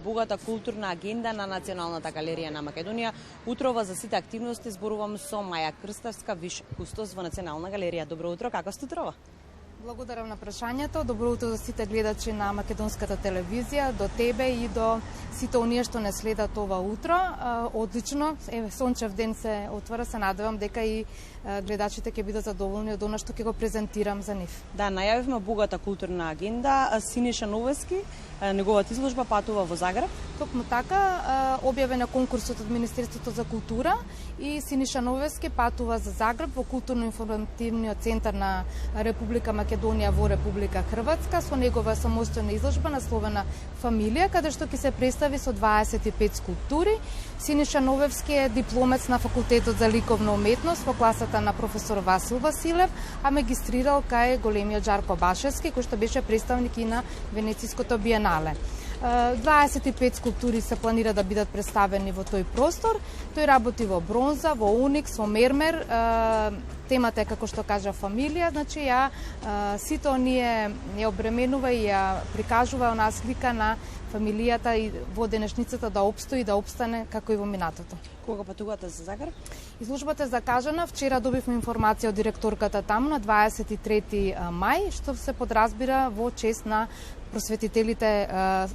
богата културна агенда на Националната галерија на Македонија. Утрова за сите активности зборувам со Маја Крставска, виш кустос во Национална галерија. Добро утро, како сте утрова? Благодарам на прашањето. Добро утро за сите гледачи на Македонската телевизија, до тебе и до сите оние што не следат ова утро. Одлично, сончев ден се отвара, се надевам дека и гледачите ќе бидат задоволни од она што ќе го презентирам за нив. Да, најавивме богата културна агенда. Синиша Новески, неговата изложба патува во Загреб. Токму така, објавен е конкурсот од Министерството за култура и Синиша Новески патува за Загреб во културно-информативниот центар на Република Македонија во Република Хрватска со негова самостојна изложба насловена Фамилија, каде што ќе се представи со 25 скулптури. Синиша Новевски е дипломец на Факултетот за ликовна уметност во класата на професор Васил Василев, а магистрирал кај големиот Жарко Башевски, кој што беше представник и на Венецијското биенале. 25 скулптури се планира да бидат представени во тој простор. Тој работи во бронза, во уникс, во мермер. Темата е, како што кажа, фамилија, значи сите оние ја обременува и ја прикажува онаа слика на фамилијата и во денешницата да обстои, да обстане како и во минатото. Кога патувате за Загреб? Изложбата е закажана. Вчера добивме информација од директорката таму на 23 мај, што се подразбира во чест на просветителите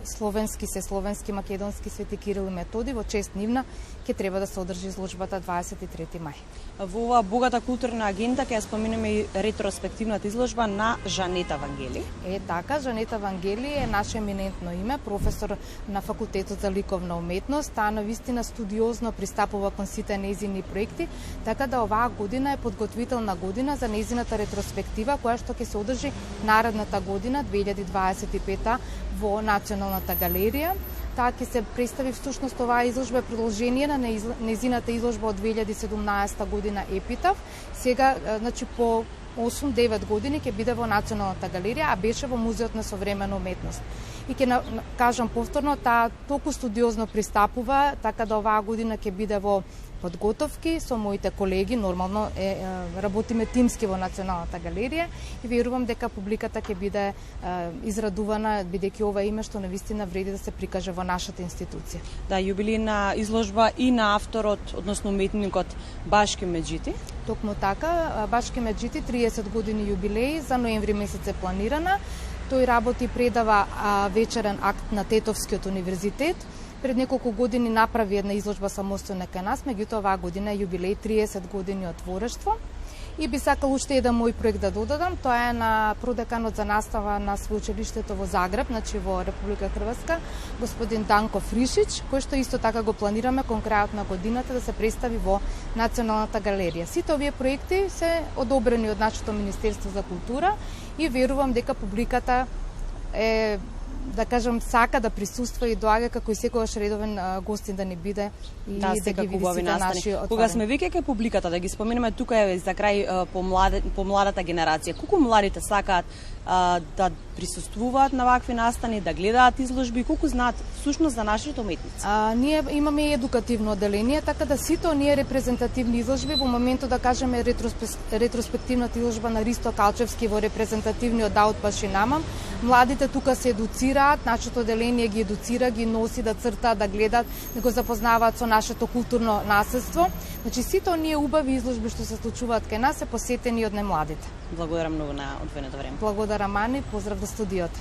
словенски, македонски, Свети Кирил и Методи. Во чест нивна ќе треба да се одржи изложбата 23 мај. Во оваа богата културна агенда ќе ја споменеме и ретроспективната изложба на Жанета Вангели. Така, Жанета Вангели е наше еминентно име, професор на Факултетот за ликовна уметност. Таа навистина студиозно пристапува кон сите нејзини проекти, така да оваа година е подготвителна година за нејзината ретроспектива, која што ќе се одржи наредната година, 2025 во Националната галерија. Таа ќе се представи всушност оваа изложба е продолжение на нејзината изложба од 2017 година Епитаф. Сега, значи по 8-9 години ќе биде во Националната галерија, а беше во Музеот на современа уметност. И ќе кажам повторно, таа толку студиозно пристапува, така да оваа година ќе биде во подготовки со моите колеги, нормално работиме тимски во Националната галерија и верувам дека публиката ќе биде израдувана, бидејќи ова име што навистина вреди да се прикаже во нашата институција. Да, јубилејна изложба и на авторот, односно уметникот Башки Меджити. Токму така, Башки Меджити 30 години јубилеј, за ноември месец е планирана. Тој работи и предава вечерен акт на Тетовскиот универзитет. Пред неколку години направи една изложба самостојна кај нас, меѓутоа оваа година е јубилеј 30 години од творештво. И би сакал уште еден мој проект да додадам, тоа е на продеканот за настава на Своучилиштето во Загреб, значи во Република Хрватска, господин Данко Фришич, кој што исто така го планираме кон крајот на годината да се представи во Националната галерија. Сите овие проекти се одобрени од нашето Министерство за култура и верувам дека публиката е, да кажам, сака да присуства и доаѓа како и секогаш редовен гостин да ни биде и да ги види сите наши отворени. Кога сме веќе кај публиката, да ги споменеме тука е за крај по младата генерација. Колку младите сакаат да присуствуваат на вакви настани, да гледаат изложби, колку знаат всушност за нашите уметници? Ние имаме и едукативно одделение, така да сите оние репрезентативни изложби, во моментот да кажеме ретроспективната изложба на Ристо Калчевски во репрезентативниот Даут Пашинамам, младите тука се едуцираат, нашето одделение ги едуцира, ги носи да цртаат, да гледат, да го запознаваат со нашето културно наследство. Значи сите оние убави изложби што се случуваат кај нас се посетени од немладите. Благодарам многу на одвоеното време. Благодарам, Ани, поздрав до студиото.